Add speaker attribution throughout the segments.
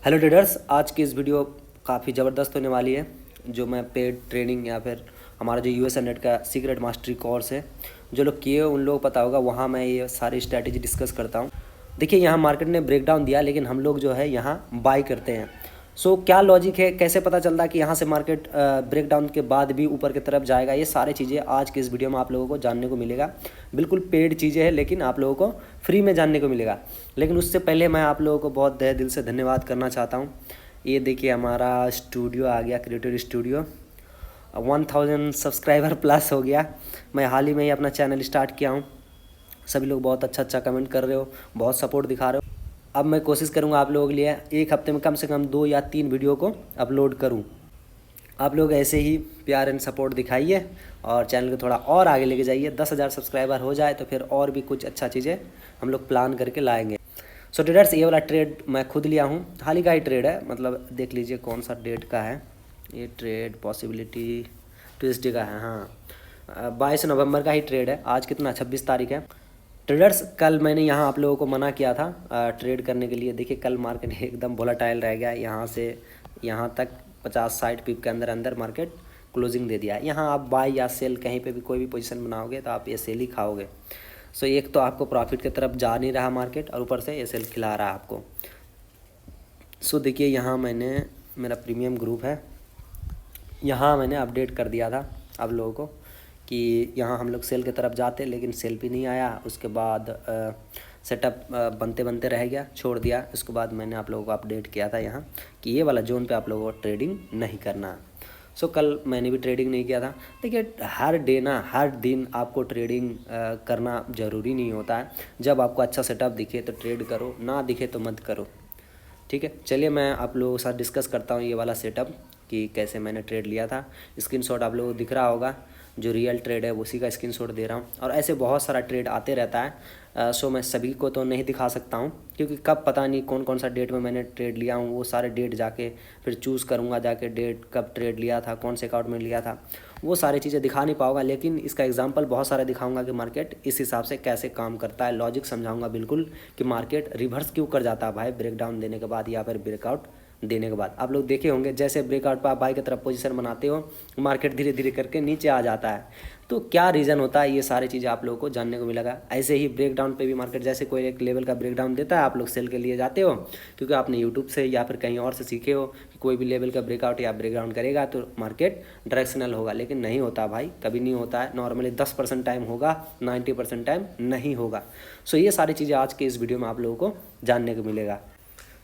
Speaker 1: Hello traders, आज की इस वीडियो काफ़ी ज़बरदस्त होने वाली है। जो मैं पेड ट्रेनिंग या फिर हमारा जो यूएस हंड्रेड का सीक्रेट मास्टरी कोर्स है, जो लोग किए उन लोगों को पता होगा, वहाँ मैं ये सारी स्ट्रैटेजी डिस्कस करता हूँ। देखिए, यहाँ मार्केट ने ब्रेकडाउन दिया, लेकिन हम लोग जो है यहाँ बाई करते हैं। सो क्या लॉजिक है, कैसे पता चलता है कि यहाँ से मार्केट ब्रेकडाउन के बाद भी ऊपर की तरफ जाएगा, ये सारी चीज़ें आज की इस वीडियो में आप लोगों को जानने को मिलेगा। बिल्कुल पेड चीज़ें हैं, लेकिन आप लोगों को फ्री में जानने को मिलेगा। लेकिन उससे पहले मैं आप लोगों को बहुत तहे दिल से धन्यवाद करना चाहता हूँ। ये देखिए, हमारा स्टूडियो आ गया, क्रिएटर स्टूडियो 1000 सब्सक्राइबर प्लस हो गया। मैं हाल ही में ही अपना चैनल स्टार्ट किया हूँ। सभी लोग बहुत अच्छा कमेंट कर रहे हो, बहुत सपोर्ट दिखा रहे हो। अब मैं कोशिश करूँगा आप लोगों के लिए एक हफ्ते में कम से कम 2 या 3 वीडियो को अपलोड करूँ। आप लोग ऐसे ही प्यार एंड सपोर्ट दिखाइए और चैनल को थोड़ा और आगे लेके जाइए। 10,000 सब्सक्राइबर हो जाए तो फिर और भी कुछ अच्छा चीज़ें हम लोग प्लान करके लाएंगे। सो ट्रेडर्स, ये वाला ट्रेड मैं खुद लिया हूँ, हाल ही का ही ट्रेड है। मतलब देख लीजिए कौन सा डेट का है ये ट्रेड। पॉसिबिलिटी ट्यूसडे का है, हाँ 22 नवंबर का ही ट्रेड है। आज कितना, 26 तारीख है। ट्रेडर्स, कल मैंने यहाँ आप लोगों को मना किया था ट्रेड करने के लिए। देखिए, कल मार्केट एकदम वोलेटाइल रह गया। यहाँ से यहाँ तक 50-60 पिप के अंदर अंदर मार्केट क्लोजिंग दे दिया है। यहाँ आप बाय या सेल कहीं पे भी कोई भी पोजीशन बनाओगे तो आप ये सेल ही खाओगे। सो एक तो आपको प्रॉफिट की तरफ जा नहीं रहा मार्केट, और ऊपर से ये सेल खिला रहा है आपको। सो देखिए, यहाँ मैंने मेरा प्रीमियम ग्रुप है, यहाँ मैंने अपडेट कर दिया था आप लोगों को कि यहाँ हम लोग सेल की तरफ जाते, लेकिन सेल भी नहीं आया। उसके बाद सेटअप बनते बनते रह गया, छोड़ दिया। उसके बाद मैंने आप लोगों को अपडेट किया था यहाँ कि ये वाला जोन पे आप लोगों को ट्रेडिंग नहीं करना है। सो कल मैंने भी ट्रेडिंग नहीं किया था। देखिए, हर डे ना, हर दिन आपको ट्रेडिंग करना ज़रूरी नहीं होता है। जब आपको अच्छा सेटअप दिखे तो ट्रेड करो, ना दिखे तो मत करो। ठीक है, चलिए मैं आप लोगों के साथ डिस्कस करता हूँ ये वाला सेटअप कि कैसे मैंने ट्रेड लिया था। स्क्रीनशॉट आप लोगों को दिख रहा होगा, जो रियल ट्रेड है उसी का स्क्रीनशॉट दे रहा हूँ। और ऐसे बहुत सारा ट्रेड आते रहता है। सो मैं सभी को तो नहीं दिखा सकता हूँ, क्योंकि कब पता नहीं कौन कौन सा डेट में मैंने ट्रेड लिया हूँ। वो सारे डेट जाके फिर चूज़ करूँगा, जाके डेट कब ट्रेड लिया था, कौन से अकाउंट में लिया था, वो सारी चीज़ें दिखा नहीं पाऊँगा। लेकिन इसका एग्जांपल बहुत सारे दिखाऊंगा कि मार्केट इस हिसाब से कैसे काम करता है। लॉजिक समझाऊंगा बिल्कुल कि मार्केट रिवर्स क्यों कर जाता है भाई, ब्रेकडाउन देने के बाद या फिर ब्रेकआउट देने के बाद। आप लोग देखे होंगे, जैसे ब्रेकआउट पर आप बाई की तरफ पोजीशन बनाते हो, मार्केट धीरे धीरे करके नीचे आ जाता है। तो क्या रीज़न होता है, ये सारी चीज़ें आप लोगों को जानने को मिलेगा। ऐसे ही ब्रेकडाउन पे भी मार्केट जैसे कोई एक लेवल का ब्रेकडाउन देता है, आप लोग सेल के लिए जाते हो, क्योंकि आपने यूट्यूब से या फिर कहीं और से सीखे हो कि कोई भी लेवल का ब्रेकआउट या ब्रेकडाउन करेगा तो मार्केट डायरेक्शनल होगा। लेकिन नहीं होता भाई, कभी नहीं होता है। नॉर्मली 10% टाइम होगा, 90% टाइम नहीं होगा। सो ये सारी चीज़ें आज के इस वीडियो में आप लोगों को जानने को मिलेगा।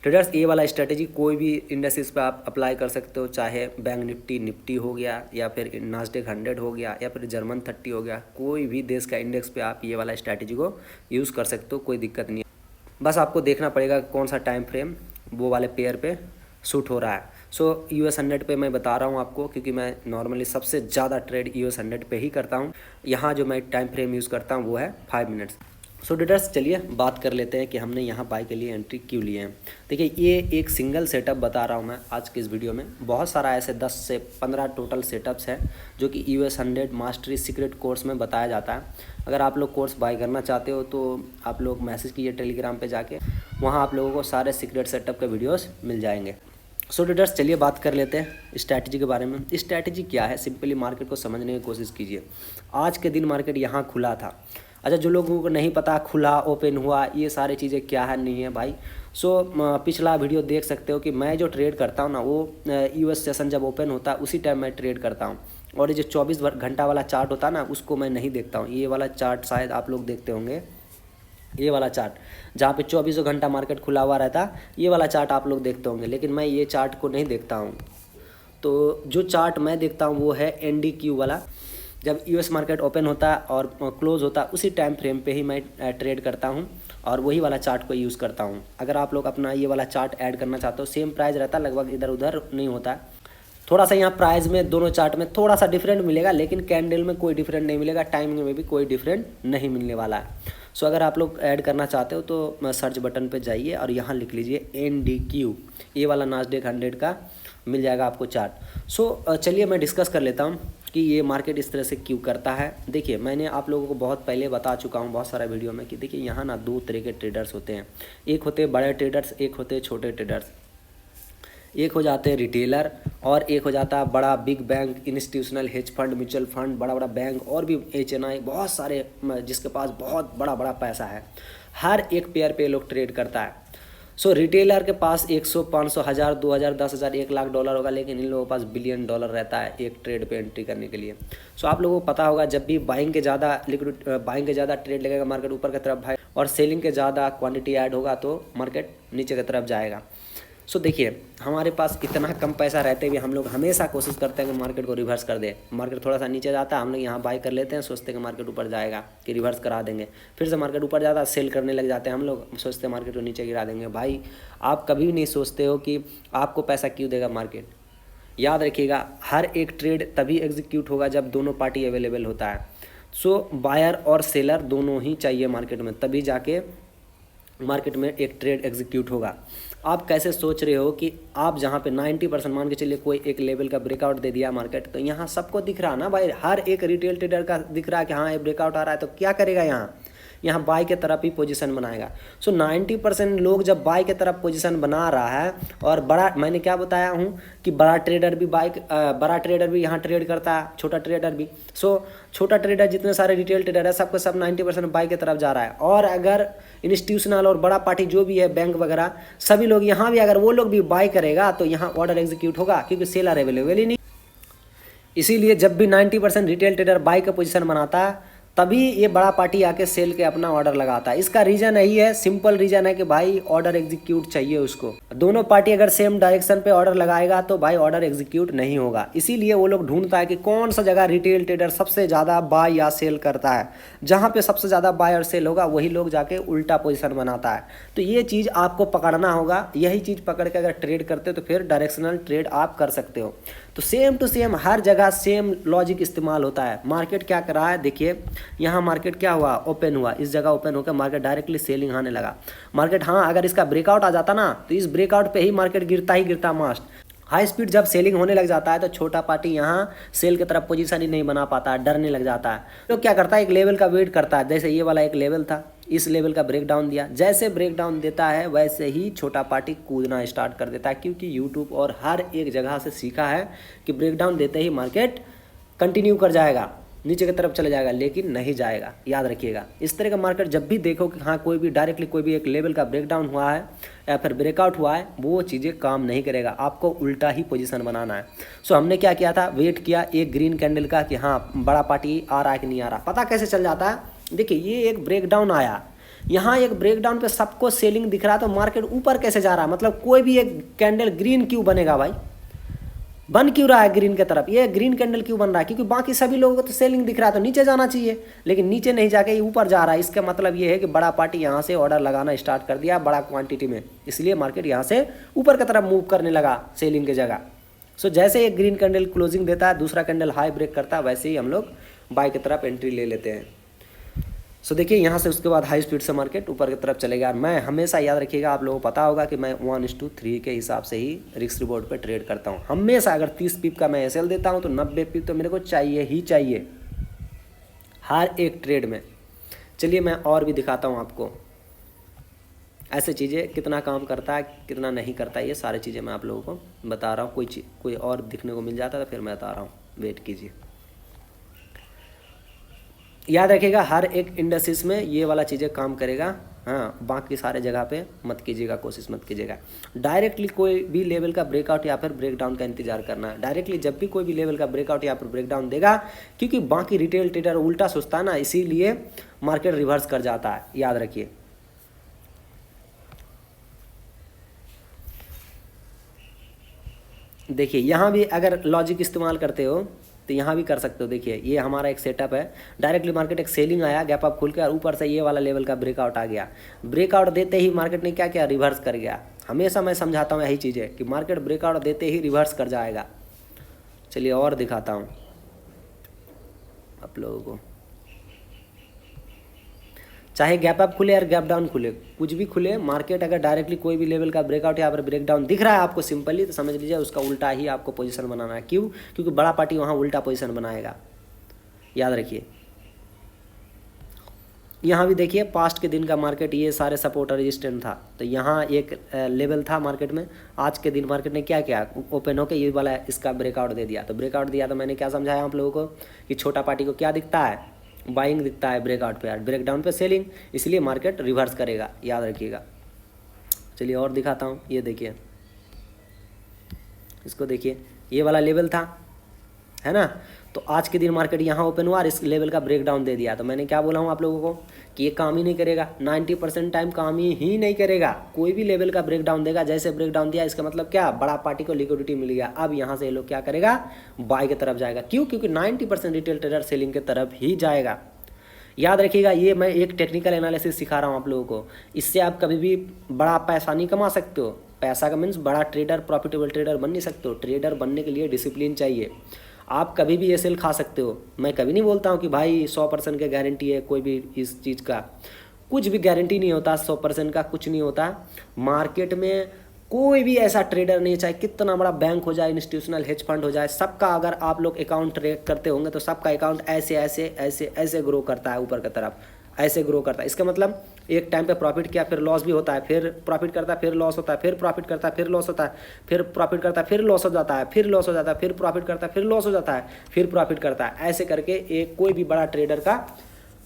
Speaker 1: ट्रेडर्स, ये वाला स्ट्रेटेजी कोई भी इंडेक्सेस पे आप अप्लाई कर सकते हो, चाहे बैंक निफ्टी हो गया, या फिर नास्डेक 100 हो गया, या फिर जर्मन 30 हो गया। कोई भी देश का इंडेक्स पे आप ये वाला स्ट्रेटेजी को यूज़ कर सकते हो, कोई दिक्कत नहीं है। बस आपको देखना पड़ेगा कौन सा टाइम फ्रेम वो वाले पेयर पे सूट हो रहा है। सो यूएस 100 पे मैं बता रहा हूँ आपको, क्योंकि मैं नॉर्मली सबसे ज़्यादा ट्रेड यूएस 100 पे ही करता हूँ। यहाँ जो मैं टाइम फ्रेम यूज़ करता हूँ वो है 5 मिनट्स। सो ट्रेडर्स, चलिए बात कर लेते हैं कि हमने यहाँ बाय के लिए एंट्री क्यों लिए हैं। देखिए, ये एक सिंगल सेटअप बता रहा हूँ मैं आज के इस वीडियो में। बहुत सारा ऐसे 10 से 15 टोटल सेटअप्स हैं जो कि यूएस 100 मास्टरी सीक्रेट कोर्स में बताया जाता है। अगर आप लोग कोर्स बाय करना चाहते हो तो आप लोग मैसेज कीजिए टेलीग्राम पे जाके, वहाँ आप लोगों को सारे सीक्रेट सेटअप के वीडियोज़ मिल जाएंगे। सो ट्रेडर्स, चलिए बात कर लेते हैं स्ट्रैटेजी के बारे में। स्ट्रैटेजी क्या है, सिंपली मार्केट को समझने की कोशिश कीजिए। आज के दिन मार्केट यहाँ खुला था। अच्छा, जो लोगों को नहीं पता खुला ओपन हुआ ये सारी चीज़ें क्या है नहीं है भाई, सो पिछला वीडियो देख सकते हो कि मैं जो ट्रेड करता हूँ ना, वो यूएस सेशन जब ओपन होता है उसी टाइम मैं ट्रेड करता हूँ। और ये जो 24 घंटा वाला चार्ट होता है ना, उसको मैं नहीं देखता हूँ। ये वाला चार्ट शायद आप लोग देखते होंगे, ये वाला चार्ट जहाँ पे 24 घंटा मार्केट खुला हुआ रहता, ये वाला चार्ट आप लोग देखते होंगे। लेकिन मैं ये चार्ट को नहीं देखता हूँ। तो जो चार्ट मैं देखता हूँ वो है NDQ वाला। जब यूएस मार्केट ओपन होता है और क्लोज़ होता है उसी टाइम फ्रेम पे ही मैं ट्रेड करता हूँ, और वही वाला चार्ट को यूज़ करता हूँ। अगर आप लोग अपना ये वाला चार्ट ऐड करना चाहते हो, सेम प्राइस रहता है, लगभग इधर उधर नहीं होता है। थोड़ा सा यहाँ प्राइस में दोनों चार्ट में थोड़ा सा डिफरेंट मिलेगा, लेकिन कैंडल में कोई डिफरेंट नहीं मिलेगा, टाइमिंग में भी कोई डिफरेंट नहीं मिलने वाला है। सो अगर आप लोग ऐड करना चाहते हो तो सर्च बटन पे जाइए और यहाँ लिख लीजिए NDQ, ये वाला नास्डेक 100 का मिल जाएगा आपको चार्ट। सो चलिए मैं डिस्कस कर लेता हूँ कि ये मार्केट इस तरह से क्यों करता है। देखिए, मैंने आप लोगों को बहुत पहले बता चुका हूँ बहुत सारा वीडियो में कि देखिए यहाँ ना 2 तरह के ट्रेडर्स होते हैं। एक होते हैं बड़े ट्रेडर्स, एक होते हैं छोटे ट्रेडर्स। एक हो जाते हैं रिटेलर और एक हो जाता है बड़ा big bank, institutional, hedge fund, mutual fund, बड़ा बड़ा बैंक और भी HNI, बहुत सारे जिसके पास बहुत बड़ा बड़ा पैसा है। हर एक पेयर पे लोग ट्रेड करता है। सो रिटेलर के पास 100, 500, 1000, 2000, 10,000, $1,00,000 होगा, लेकिन इन लोगों के पास $1 बिलियन रहता है एक ट्रेड पे एंट्री करने के लिए। सो आप लोगों को पता होगा जब भी बाइंग के ज़्यादा बाइंग के ज़्यादा ट्रेड लगेगा मार्केट ऊपर की तरफ भाई, और सेलिंग के ज़्यादा क्वांटिटी ऐड होगा तो मार्केट नीचे की तरफ जाएगा। सो देखिए हमारे पास इतना कम पैसा रहते हुए हम लोग हमेशा कोशिश करते हैं कि मार्केट को रिवर्स कर दे। मार्केट थोड़ा सा नीचे जाता है, हम लोग यहाँ बाय कर लेते हैं, सोचते हैं कि मार्केट ऊपर जाएगा कि रिवर्स करा देंगे, फिर से मार्केट ऊपर जाता है, सेल करने लग जाते हैं हम लोग, सोचते हैं मार्केट को नीचे गिरा देंगे। भाई आप कभी भी नहीं सोचते हो कि आपको पैसा क्यों देगा मार्केट। याद रखिएगा हर एक ट्रेड तभी एग्जीक्यूट होगा जब दोनों पार्टी अवेलेबल होता है। सो बायर और सेलर दोनों ही चाहिए मार्केट में, तभी जाके मार्केट में एक ट्रेड एग्जीक्यूट होगा। आप कैसे सोच रहे हो कि आप जहाँ पे 90% मान के चलिए कोई एक लेवल का ब्रेकआउट दे दिया मार्केट, तो यहाँ सबको दिख रहा ना भाई, हर एक रिटेल ट्रेडर का दिख रहा है कि हाँ ये ब्रेकआउट आ रहा है, तो क्या करेगा यहाँ बाय के तरफ ही पोजीशन बनाएगा। सो 90% लोग जब बाय के तरफ पोजीशन बना रहा है, और बड़ा मैंने क्या बताया हूँ कि बड़ा ट्रेडर भी यहाँ ट्रेड करता है, छोटा ट्रेडर भी। सो छोटा ट्रेडर जितने सारे रिटेल ट्रेडर है सबको सब 90% बाय की तरफ जा रहा है। और अगर इंस्टीट्यूशनल और बड़ा पार्टी जो भी है बैंक वगैरह सभी लोग यहाँ भी अगर वो लोग भी बाय करेगा तो यहाँ ऑर्डर एग्जीक्यूट होगा, क्योंकि सेलर अवेलेबल ही नहीं। इसीलिए जब भी 90% रिटेल ट्रेडर बाय का पोजीशन बनाता है तभी ये बड़ा पार्टी आके सेल के अपना ऑर्डर लगाता है। इसका रीजन यही है, सिंपल रीजन है कि भाई ऑर्डर एग्जीक्यूट चाहिए उसको। दोनों पार्टी अगर सेम डायरेक्शन पे ऑर्डर लगाएगा तो भाई ऑर्डर एग्जीक्यूट नहीं होगा। इसीलिए वो लोग ढूंढता है कि कौन सा जगह रिटेल ट्रेडर सबसे ज़्यादा बाय या सेल करता है, जहाँ पे सबसे ज़्यादा बाय और सेल होगा वही लोग जाके उल्टा पोजिशन बनाता है। तो ये चीज़ आपको पकड़ना होगा, यही चीज़ पकड़ के अगर ट्रेड करते हो तो फिर डायरेक्शनल ट्रेड आप कर सकते हो। तो सेम टू सेम हर जगह सेम लॉजिक इस्तेमाल होता है। मार्केट क्या कर रहा है, देखिए यहाँ मार्केट क्या हुआ, ओपन हुआ, इस जगह ओपन होकर मार्केट डायरेक्टली सेलिंग आने लगा। मार्केट हाँ अगर इसका ब्रेकआउट आ जाता ना तो इस ब्रेकआउट पे ही मार्केट गिरता ही गिरता मस्ट। हाई स्पीड जब सेलिंग होने लग जाता है तो छोटा पार्टी यहाँ सेल की तरफ पोजीशन ही नहीं बना पाता, डरने लग जाता है। तो क्या करता है, एक लेवल का वेट करता है। जैसे ये वाला एक लेवल था, इस लेवल का ब्रेकडाउन दिया, जैसे ब्रेकडाउन देता है वैसे ही छोटा पार्टी कूदना स्टार्ट कर देता है, क्योंकि यूट्यूब और हर एक जगह से सीखा है कि ब्रेकडाउन देते ही मार्केट कंटिन्यू कर जाएगा, नीचे की तरफ चले जाएगा, लेकिन नहीं जाएगा। याद रखिएगा इस तरह का मार्केट जब भी देखो कि हाँ कोई भी डायरेक्टली कोई भी एक लेवल का ब्रेकडाउन हुआ है या फिर ब्रेकआउट हुआ है, वो चीज़ें काम नहीं करेगा, आपको उल्टा ही पोजीशन बनाना है। सो हमने क्या किया था, वेट किया एक ग्रीन कैंडल का कि हाँ बड़ा पार्टी आ रहा है कि नहीं आ रहा। पता कैसे चल जाता है, देखिए ये एक ब्रेकडाउन आया, यहाँ एक ब्रेकडाउन पे सबको सेलिंग दिख रहा है, तो मार्केट ऊपर कैसे जा रहा है, मतलब कोई भी एक कैंडल ग्रीन क्यों बनेगा भाई, बन क्यों रहा है ग्रीन की तरफ, ये ग्रीन कैंडल क्यों बन रहा है, क्योंकि बाकी सभी लोगों को तो सेलिंग दिख रहा है, तो नीचे जाना चाहिए, लेकिन नीचे नहीं जाके ये ऊपर जा रहा है। इसका मतलब ये है कि बड़ा पार्टी यहाँ से ऑर्डर लगाना स्टार्ट कर दिया बड़ा क्वांटिटी में, इसलिए मार्केट यहाँ से ऊपर की तरफ मूव करने लगा सेलिंग की जगह। सो जैसे एक ग्रीन कैंडल क्लोजिंग देता है, दूसरा कैंडल हाई ब्रेक करता है, वैसे ही हम लोग बाय की तरफ एंट्री ले लेते हैं। सो देखिए यहाँ से उसके बाद हाई स्पीड से मार्केट ऊपर की तरफ चलेगा। मैं हमेशा याद रखिएगा, आप लोगों को पता होगा कि मैं 1:3 के हिसाब से ही रिस्क रिवॉर्ड पे ट्रेड करता हूँ हमेशा। अगर 30 पिप का मैं एसएल देता हूँ तो 90 पिप तो मेरे को चाहिए ही चाहिए हर एक ट्रेड में। चलिए मैं और भी दिखाता हूँ आपको ऐसे चीज़ें कितना काम करता है कितना नहीं करता है, ये सारी चीज़ें मैं आप लोगों को बता रहा हूँ। कोई और दिखने को मिल जाता है तो फिर मैं बता रहा हूँ, वेट कीजिए। याद रखिएगा हर एक इंडस्ट्रीज में ये वाला चीज़ें काम करेगा, हाँ बाकी सारे जगह पे मत कीजिएगा, कोशिश मत कीजिएगा। डायरेक्टली कोई भी लेवल का ब्रेकआउट या फिर ब्रेकडाउन का इंतजार करना है। डायरेक्टली जब भी कोई भी लेवल का ब्रेकआउट या फिर ब्रेकडाउन देगा, क्योंकि बाकी रिटेल ट्रेडर उल्टा सोचता है ना, इसीलिए मार्केट रिवर्स कर जाता है, याद रखिए। देखिए यहाँ भी अगर लॉजिक इस्तेमाल करते हो तो यहाँ भी कर सकते हो। देखिए ये हमारा एक सेटअप है, डायरेक्टली मार्केट एक सेलिंग आया, गैप अप खुल के और ऊपर से ये वाला लेवल का ब्रेकआउट आ गया। ब्रेकआउट देते ही मार्केट ने क्या किया, रिवर्स कर गया। हमेशा मैं समझाता हूँ यही चीज़ कि मार्केट ब्रेकआउट देते ही रिवर्स कर जाएगा। चलिए और दिखाता हूँ आप लोगों को, चाहे गैप अप खुले या गैप डाउन खुले, कुछ भी खुले, मार्केट अगर डायरेक्टली कोई भी लेवल का ब्रेकआउट या फिर ब्रेकडाउन दिख रहा है आपको सिंपली, तो समझ लीजिए उसका उल्टा ही आपको पोजीशन बनाना है। क्यों, क्योंकि बड़ा पार्टी वहाँ उल्टा पोजीशन बनाएगा, याद रखिए। यहाँ भी देखिए पास्ट के दिन का मार्केट, ये सारे सपोर्ट और रेजिस्टेंस था, तो यहाँ एक लेवल था मार्केट में। आज के दिन मार्केट ने क्या किया, ओपन होकर ये वाला इसका ब्रेकआउट दे दिया। तो ब्रेकआउट दिया तो मैंने क्या समझाया आप लोगों को कि छोटा पार्टी को क्या दिखता है, बाइंग दिखता है, ब्रेकआउट पे, ब्रेकडाउन पे सेलिंग, इसलिए मार्केट रिवर्स करेगा, याद रखिएगा। चलिए और दिखाता हूँ, ये देखिए इसको देखिए, ये वाला लेवल था, है ना। तो आज के दिन मार्केट यहाँ ओपन हुआ और इस लेवल का ब्रेकडाउन दे दिया। तो मैंने क्या बोला हूँ आप लोगों को कि ये काम ही नहीं करेगा, 90% टाइम काम ही नहीं करेगा। कोई भी लेवल का ब्रेकडाउन देगा, जैसे ब्रेकडाउन दिया इसका मतलब क्या, बड़ा पार्टी को लिक्विडिटी मिल गया। अब यहाँ से ये लोग क्या करेगा, बाय की तरफ जाएगा। क्यों, क्योंकि 90% रिटेल ट्रेडर सेलिंग की तरफ ही जाएगा। याद रखिएगा, ये मैं एक टेक्निकल एनालिसिस सिखा रहा हूँ आप लोगों को। इससे आप कभी भी बड़ा पैसा नहीं कमा सकते हो। पैसा का मीन्स बड़ा ट्रेडर, प्रॉफिटेबल ट्रेडर बन नहीं सकते हो। ट्रेडर बनने के लिए डिसिप्लिन चाहिए। आप कभी भी एसएल खा सकते हो। मैं कभी नहीं बोलता हूँ कि भाई 100% की गारंटी है कोई भी इस चीज़ का, कुछ भी गारंटी नहीं होता, 100% का कुछ नहीं होता। मार्केट में कोई भी ऐसा ट्रेडर नहीं, चाहे कितना बड़ा बैंक हो जाए, इंस्टीट्यूशनल हेज फंड हो जाए, सबका अगर आप लोग अकाउंट ट्रेड करते होंगे तो सबका अकाउंट ऐसे ऐसे ऐसे ऐसे ग्रो करता है, ऊपर की तरफ ऐसे ग्रो करता है। इसका मतलब एक टाइम पे प्रॉफिट किया, फिर लॉस भी होता है, फिर प्रॉफिट करता है, फिर लॉस होता है, फिर प्रॉफिट करता है, फिर लॉस होता है, फिर प्रॉफिट करता है, फिर लॉस हो जाता है, फिर लॉस हो जाता है, फिर प्रॉफिट करता है, फिर लॉस हो जाता है, फिर प्रॉफिट करता है। ऐसे करके एक कोई भी बड़ा ट्रेडर का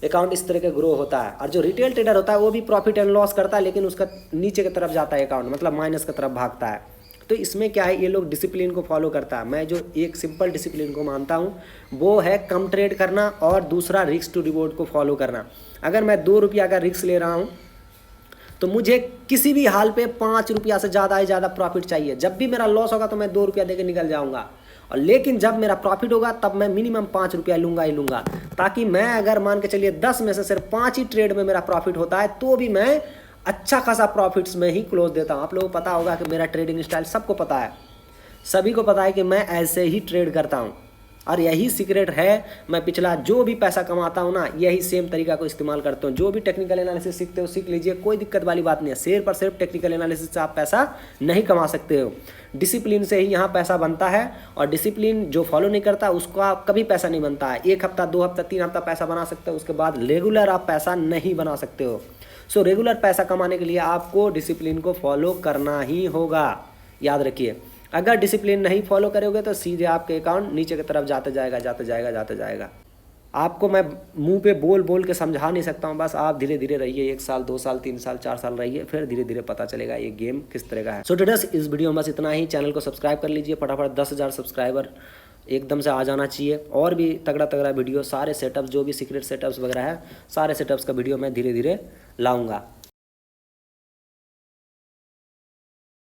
Speaker 1: अकाउंट इस तरह के ग्रो होता है। और जो रिटेल ट्रेडर होता है वो भी प्रॉफिट एंड लॉस करता है, लेकिन उसका नीचे की तरफ जाता है अकाउंट, मतलब माइनस की तरफ भागता है। तो इसमें क्या है, ये लोग डिसिप्लिन को फॉलो करता है। मैं जो एक सिंपल डिसिप्लिन को मानता हूँ वो है कम ट्रेड करना और दूसरा रिस्क टू रिवॉर्ड को फॉलो करना। अगर मैं 2 रुपया का रिस्क ले रहा हूँ तो मुझे किसी भी हाल पे 5 रुपया से ज़्यादा ही ज़्यादा प्रॉफिट चाहिए। जब भी मेरा लॉस होगा तो मैं 2 रुपया देकर निकल जाऊँगा, और लेकिन जब मेरा प्रॉफिट होगा तब मैं मिनिमम 5 रुपया लूँगा ही लूँगा, ताकि मैं अगर मान के चलिए 10 में से सिर्फ 5 ही ट्रेड में मेरा प्रॉफिट होता है तो भी मैं अच्छा खासा प्रॉफिट्स में ही क्लोज देता हूँ। आप लोगों को पता होगा कि मेरा ट्रेडिंग स्टाइल सबको पता है, सभी को पता है कि मैं ऐसे ही ट्रेड करता हूँ, और यही सीक्रेट है। मैं पिछला जो भी पैसा कमाता हूँ ना, यही सेम तरीका को इस्तेमाल करता हूँ। जो भी टेक्निकल एनालिसिस सीखते हो सीख लीजिए, कोई दिक्कत वाली बात नहीं है। सिर्फ और सिर्फ टेक्निकल एनालिसिस से आप पैसा नहीं कमा सकते हो, डिसिप्लिन से ही यहाँ पैसा बनता है। और डिसिप्लिन जो फॉलो नहीं करता उसका कभी पैसा नहीं बनता है। 1 हफ्ता, 2 हफ्ता, 3 हफ्ता पैसा बना सकते हो, उसके बाद रेगुलर आप पैसा नहीं बना सकते हो। सो रेगुलर पैसा कमाने के लिए आपको डिसिप्लिन को फॉलो करना ही होगा, याद रखिए। अगर डिसिप्लिन नहीं फॉलो करोगे तो सीधे आपके अकाउंट नीचे की तरफ जाते जाएगा, जाते जाएगा, जाते जाएगा। आपको मैं मुंह पे बोल बोल के समझा नहीं सकता हूँ, बस आप धीरे धीरे रहिए, 1 साल, 2 साल, 3 साल, 4 साल रहिए, फिर धीरे धीरे पता चलेगा ये गेम किस तरह का है। सो ट्रेडर्स, इस वीडियो में बस इतना ही। चैनल को सब्सक्राइब कर लीजिए फटाफट, 10,000 सब्सक्राइबर एकदम से आ जाना चाहिए। और भी तगड़ा तगड़ा वीडियो, सारे सेटअप्स, जो भी सीक्रेट सेटअप्स वगैरह है, सारे सेटअप्स का वीडियो मैं धीरे धीरे लाऊंगा।